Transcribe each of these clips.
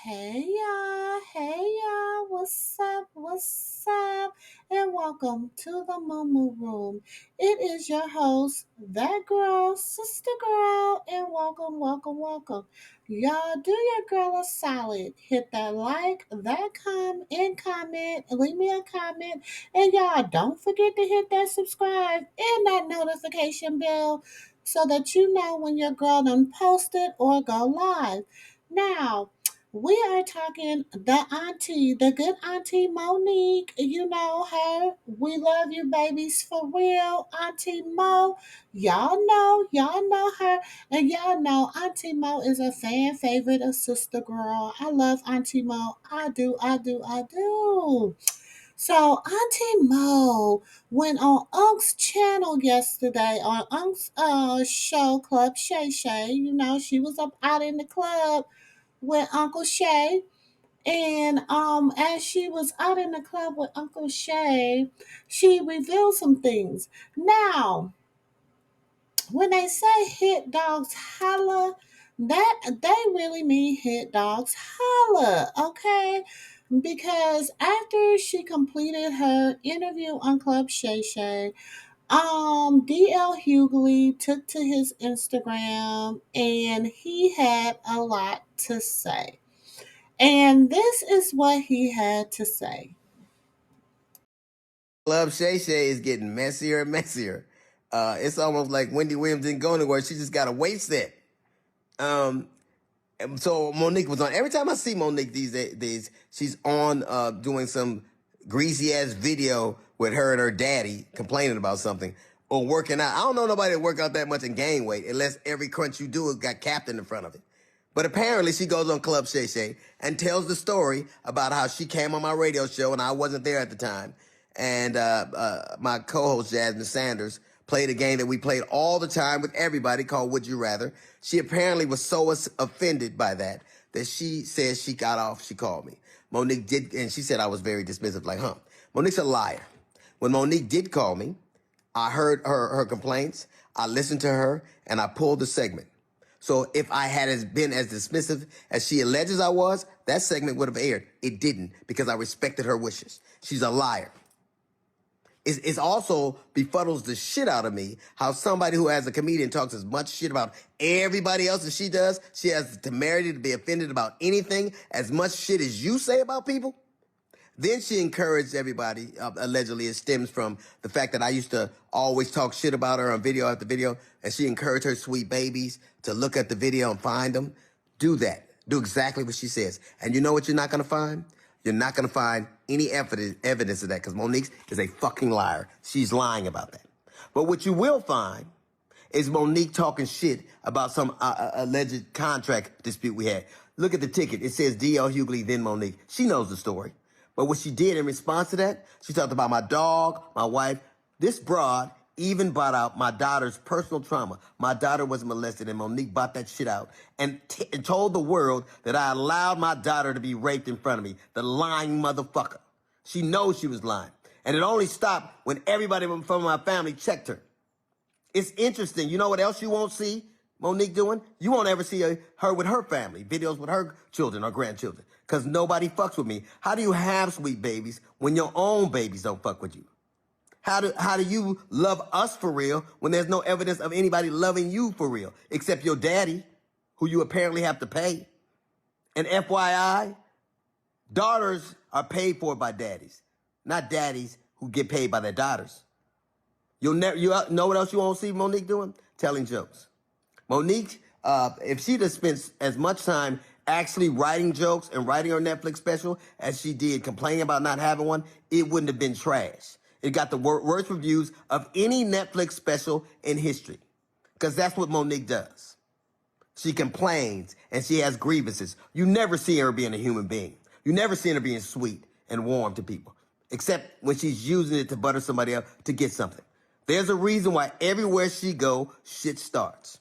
Hey y'all, what's up, and welcome to the Moo Room. It is your host, that girl, sister girl, and welcome. Y'all, do your girl a solid. Hit that like, comment, leave me a comment, and y'all don't forget to hit that subscribe and that notification bell so that you know when your girl done posted or go live. Now, we are talking the auntie, the good auntie Monique. You know her. We love you, babies, for real. Auntie Mo. Y'all know her. And y'all know Auntie Mo is a fan favorite of Sister Girl. I love Auntie Mo. I do. So Auntie Mo went on Unc's channel yesterday on Unc's show, Club Shay Shay. You know, she was up out in the club with Uncle Shay. And as she was out in the club with Uncle Shay, she revealed some things. Now, when they say hit dogs holla, that they really mean hit dogs holla, okay? Because after she completed her interview on Club Shay Shay, DL Hughley took to his Instagram and he had a lot to say. And this is what he had to say. Club Shay Shay is getting messier and messier. It's almost like Wendy Williams didn't go anywhere. She just got a wait set. Um, so Monique was on. Every time I see Monique these days, she's on doing some greasy ass video with her and her daddy complaining about something or working out. I don't know nobody that work out that much and gain weight unless every crunch you do got captain in front of it. But apparently she goes on Club Shay Shay and tells the story about how she came on my radio show and I wasn't there at the time. And my co-host Jasmine Sanders played a game that we played all the time with everybody called Would You Rather. She apparently was so offended by that she says she got off. She called me. Monique did, and she said I was very dismissive, like, huh. Monique's a liar. When Monique did call me, I heard her complaints. I listened to her, and I pulled the segment. So if I had been as dismissive as she alleges I was, that segment would have aired. It didn't because I respected her wishes. She's a liar. It's also befuddles the shit out of me how somebody who as a comedian talks as much shit about everybody else as she does, she has the temerity to be offended about anything as much shit as you say about people. Then she encouraged everybody, allegedly it stems from the fact that I used to always talk shit about her on video after video, and she encouraged her sweet babies to look at the video and find them. Do that. Do exactly what she says. And you know what you're not going to find? You're not going to find any evidence of that because Monique is a fucking liar. She's lying about that. But what you will find is Monique talking shit about some alleged contract dispute we had. Look at the ticket. It says D.L. Hughley, then Monique. She knows the story. But what she did in response to that, she talked about my dog, my wife. This broad even brought out my daughter's personal trauma. My daughter was molested, and Monique brought that shit out and told the world that I allowed my daughter to be raped in front of me. The lying motherfucker. She knows she was lying. And it only stopped when everybody from my family checked her. It's interesting. You know what else you won't see Monique doing? You won't ever see her with her family, videos with her children or grandchildren, because nobody fucks with me. How do you have sweet babies when your own babies don't fuck with you? How do you love us for real when there's no evidence of anybody loving you for real, except your daddy, who you apparently have to pay? And FYI, daughters are paid for by daddies, not daddies who get paid by their daughters. You know what else you won't see Monique doing? Telling jokes. Monique, if she'd have spent as much time actually writing jokes and writing her Netflix special as she did complaining about not having one, it wouldn't have been trash. It got the worst reviews of any Netflix special in history. Because that's what Monique does. She complains and she has grievances. You never see her being a human being. You never see her being sweet and warm to people. Except when she's using it to butter somebody up to get something. There's a reason why everywhere she go, shit starts.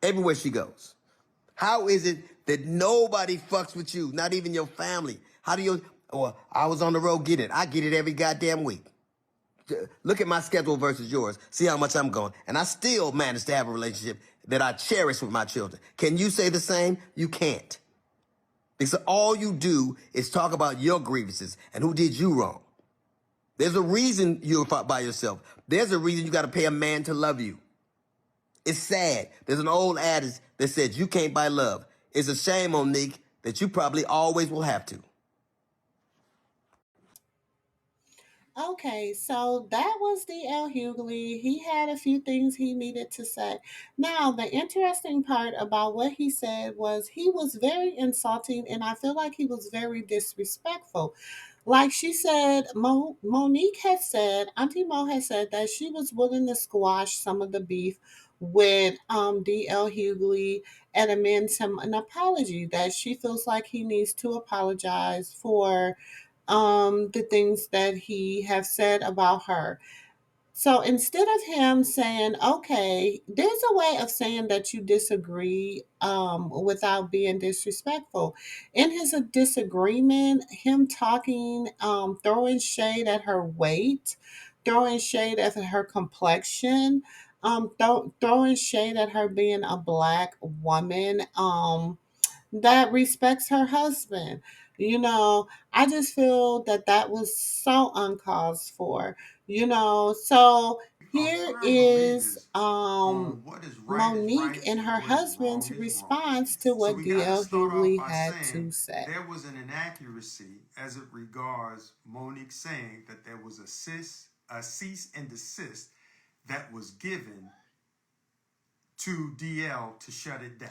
Everywhere she goes. How is it that nobody fucks with you, not even your family? How do you, I was on the road getting it. I get it every goddamn week. Look at my schedule versus yours. See how much I'm going. And I still manage to have a relationship that I cherish with my children. Can you say the same? You can't. Because all you do is talk about your grievances and who did you wrong. There's a reason you're by yourself. There's a reason you got to pay a man to love you. It's sad. There's an old adage that says you can't buy love. It's a shame, Monique, that you probably always will have to. Okay, so that was D.L. Hughley. He had a few things he needed to say. Now, the interesting part about what he said was he was very insulting, and I feel like he was very disrespectful. Like she said, Monique had said, Auntie Mo had said that she was willing to squash some of the beef with D.L. Hughley and amends him an apology, that she feels like he needs to apologize for the things that he have said about her. So instead of him saying, okay, there's a way of saying that you disagree without being disrespectful. In his disagreement, him talking, throwing shade at her weight, throwing shade at her complexion, throwing shade at her being a black woman, that respects her husband. I just feel that that was so uncalled for. So Are here firm is believers on what is Monique right and and her what is wrong husband's is wrong. response to So what we got to D.L. start off Hughley by had saying to say. there was an inaccuracy as it regards Monique saying that there was a cease and desist that was given to DL to shut it down.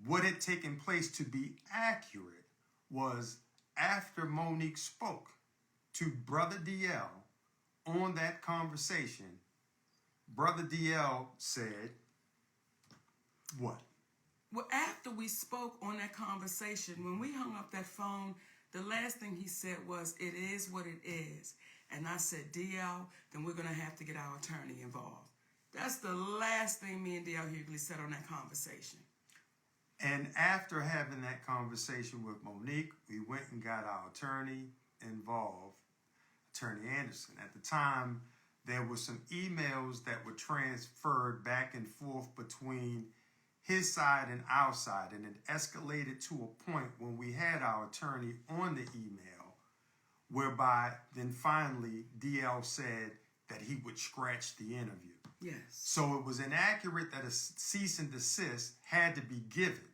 What had taken place, to be accurate, was after Monique spoke to Brother DL on that conversation, Brother DL said, what? Well, after we spoke on that conversation, when we hung up that phone, the last thing he said was, "It is what it is." And I said, DL, then we're going to have to get our attorney involved. That's the last thing me and DL Hughley said on that conversation. And after having that conversation with Monique, we went and got our attorney involved, Attorney Anderson. At the time, there were some emails that were transferred back and forth between his side and our side, and it escalated to a point when we had our attorney on the email, whereby then finally DL said that he would scratch the interview. Yes. So it was inaccurate that a cease and desist had to be given.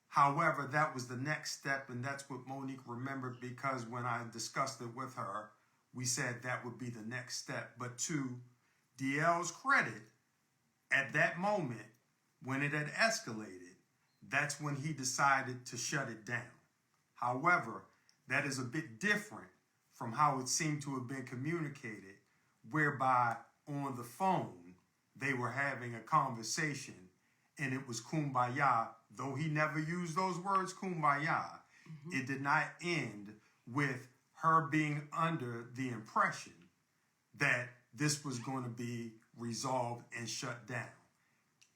However, that was the next step, and that's what Monique remembered, because when I discussed it with her, we said that would be the next step. But to DL's credit, at that moment, when it had escalated, that's when he decided to shut it down. However, that is a bit different from how it seemed to have been communicated, whereby on the phone they were having a conversation and it was kumbaya. Though he never used those words, kumbaya, it did not end with her being under the impression that this was going to be resolved and shut down.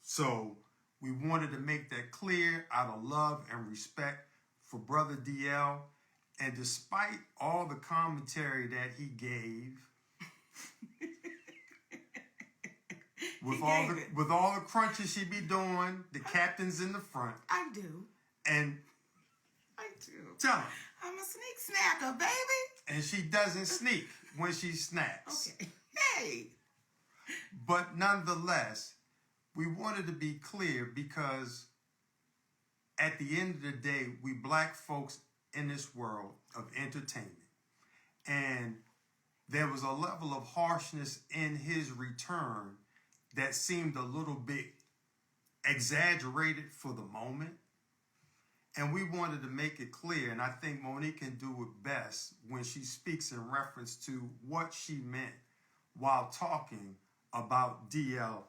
So we wanted to make that clear out of love and respect for Brother DL. And despite all the commentary that he gave, with all the crunches she be doing, the captain's in the front. I do. And I do. tell him. I'm a sneak snacker, baby. And she doesn't sneak when she snacks. Okay. Hey. But nonetheless, we wanted to be clear because at the end of the day, we black folks in this world of entertainment. And there was a level of harshness in his return that seemed a little bit exaggerated for the moment. And we wanted to make it clear, and I think Monique can do it best when she speaks in reference to what she meant while talking about DL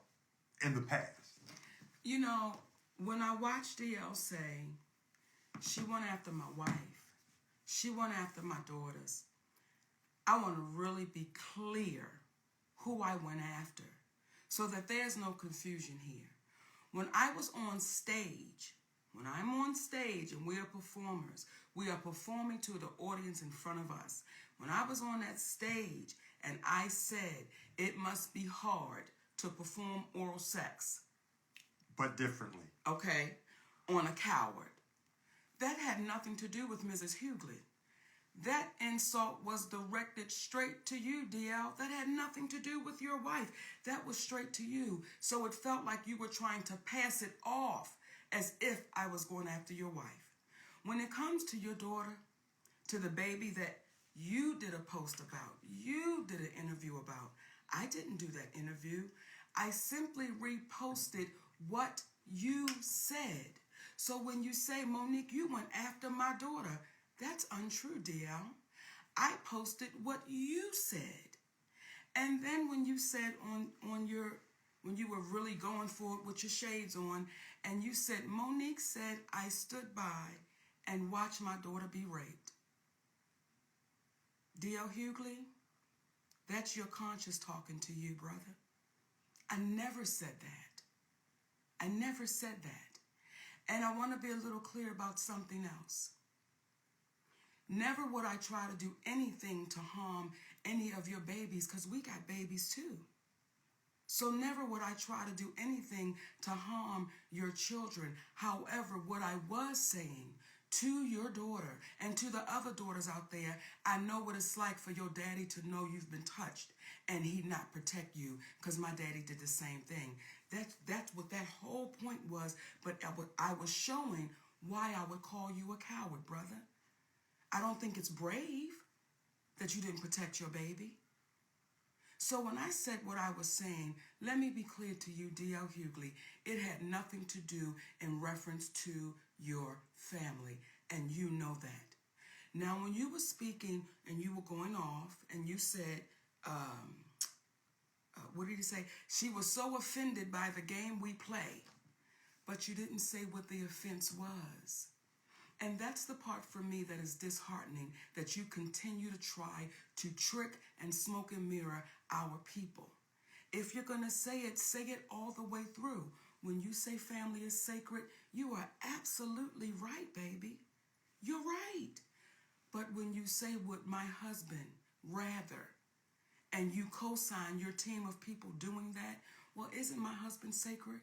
in the past. You know, when I watched DL say, she went after my wife, she went after my daughters, I want to really be clear who I went after so that there's no confusion here. When I was on stage, when I'm on stage and we are performers, we are performing to the audience in front of us. When I was on that stage and I said it must be hard to perform oral sex. But differently. Okay, on a coward. That had nothing to do with Mrs. Hughley. That insult was directed straight to you, DL. That had nothing to do with your wife. That was straight to you. So it felt like you were trying to pass it off as if I was going after your wife. When it comes to your daughter, to the baby that you did a post about, you did an interview about, I didn't do that interview. I simply reposted what you said. So when you say, Monique, you went after my daughter, that's untrue, DL. I posted what you said. And then when you said when you were really going for it with your shades on, and you said, Monique said, I stood by and watched my daughter be raped. D.L. Hughley, that's your conscience talking to you, brother. I never said that. I never said that. And I want to be a little clear about something else. Never would I try to do anything to harm any of your babies, because we got babies too. So never would I try to do anything to harm your children. However, what I was saying to your daughter and to the other daughters out there, I know what it's like for your daddy to know you've been touched and he not protect you, because my daddy did the same thing. That's what that whole point was. But I was showing why I would call you a coward, brother. I don't think it's brave that you didn't protect your baby. So when I said what I was saying, let me be clear to you, D.L. Hughley, it had nothing to do in reference to your family, and you know that. Now, when you were speaking and you were going off and you said, what did you say? She was so offended by the game we play, but you didn't say what the offense was. And that's the part for me that is disheartening, that you continue to try to trick and smoke and mirror our people. If you're going to say it all the way through. When you say family is sacred, you are absolutely right, baby. You're right. But when you say would my husband rather, and you co-sign your team of people doing that, well, isn't my husband sacred?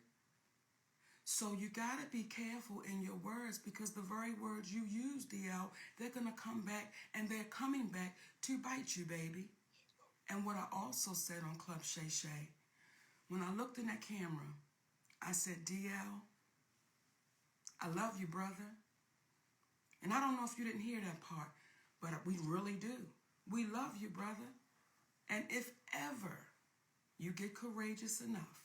So you got to be careful in your words, because the very words you use, DL, they're going to come back, and they're coming back to bite you, baby. And what I also said on Club Shay Shay, when I looked in that camera, I said, DL, I love you, brother. And I don't know if you didn't hear that part, but we really do. We love you, brother. And if ever you get courageous enough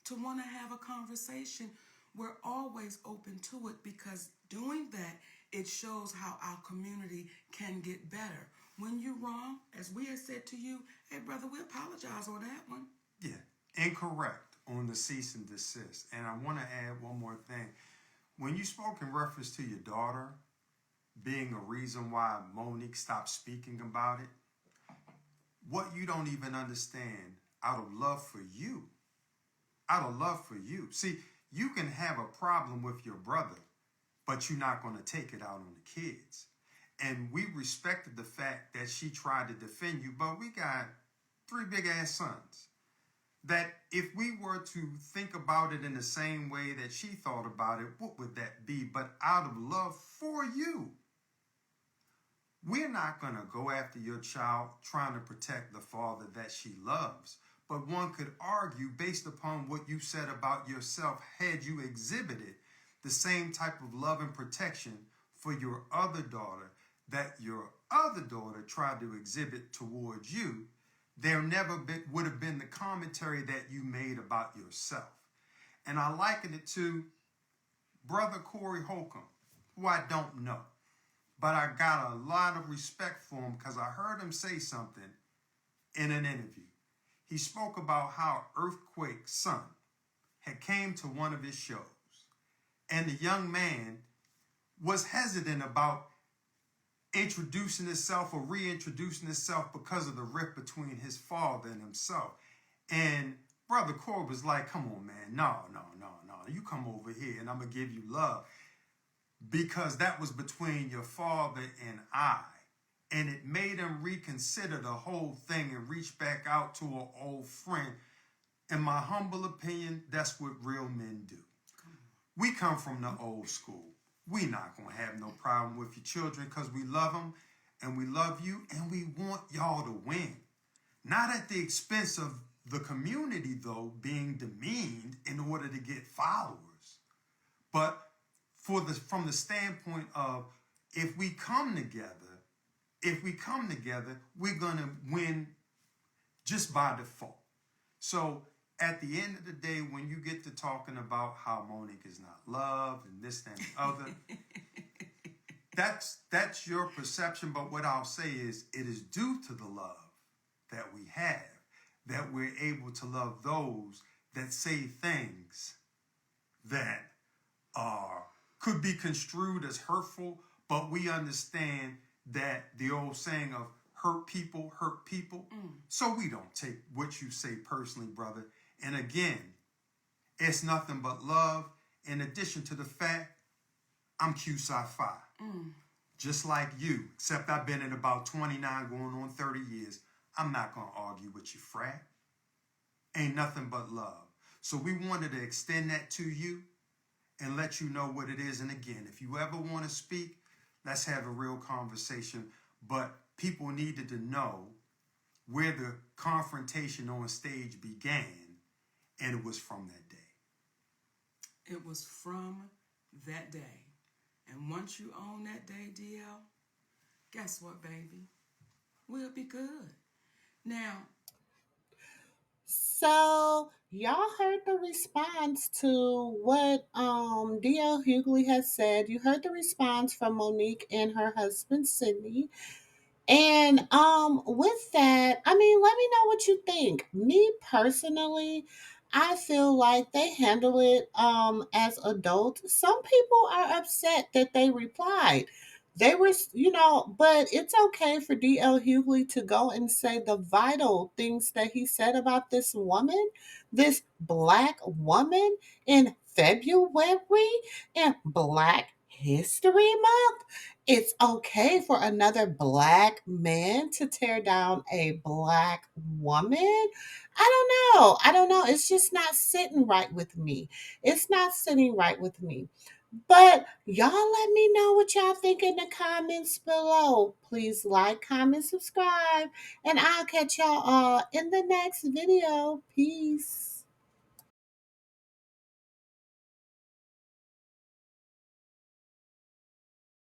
to want to have a conversation, we're always open to it, because doing that, it shows how our community can get better. When you're wrong, as we have said to you, hey, brother, we apologize on that one. Yeah, incorrect on the cease and desist. And I want to add one more thing. When you spoke in reference to your daughter being a reason why Monique stopped speaking about it, what you don't even understand, out of love for you, see, you can have a problem with your brother, but you're not going to take it out on the kids. And we respected the fact that she tried to defend you, but we got 3 big ass sons. That if we were to think about it in the same way that she thought about it, what would that be? But out of love for you, we're not going to go after your child trying to protect the father that she loves. But one could argue, based upon what you said about yourself, had you exhibited the same type of love and protection for your other daughter that your other daughter tried to exhibit towards you, there never would have been the commentary that you made about yourself. And I liken it to Brother Corey Holcomb, who I don't know. But I got a lot of respect for him because I heard him say something in an interview. He spoke about how Earthquake's son had came to one of his shows, and the young man was hesitant about introducing himself or reintroducing himself because of the rift between his father and himself. And Brother Corey was like, come on, man, no, you come over here and I'm going to give you love, because that was between your father and I. And it made him reconsider the whole thing and reach back out to an old friend. In my humble opinion, that's what real men do. We come from the old school. We not gonna have no problem with your children because we love them and we love you and we want y'all to win. Not at the expense of the community, though, being demeaned in order to get followers, but from the standpoint of if we come together, we're gonna win just by default. So at the end of the day, when you get to talking about how Monique is not loved and this and the other, that's your perception. But what I'll say is it is due to the love that we have that we're able to love those that say things that are could be construed as hurtful, but we understand that the old saying of hurt people. So we don't take what you say personally, brother. And again, it's nothing but love. In addition to the fact, I'm Q Sci-Fi. Just like you, except I've been in about 29 going on 30 years. I'm not going to argue with you, frat. Ain't nothing but love. So we wanted to extend that to you and let you know what it is. And again, if you ever want to speak, let's have a real conversation. But people needed to know where the confrontation on stage began, and it was from that day. It was from that day. And once you own that day, DL, guess what, baby? We'll be good. Now, So y'all heard the response to what DL Hughley has said. You heard the response from Monique and her husband Sydney. And with that, I mean, let me know what you think. Me personally, I feel like they handle it as adults. Some people are upset that they replied. They were, but it's okay for DL Hughley to go and say the vital things that he said about this woman, this black woman in February in Black History Month. It's okay for another black man to tear down a black woman. I don't know. It's just not sitting right with me. It's not sitting right with me. But y'all let me know what y'all think in the comments below. Please like, comment, subscribe, and I'll catch y'all in the next video. Peace.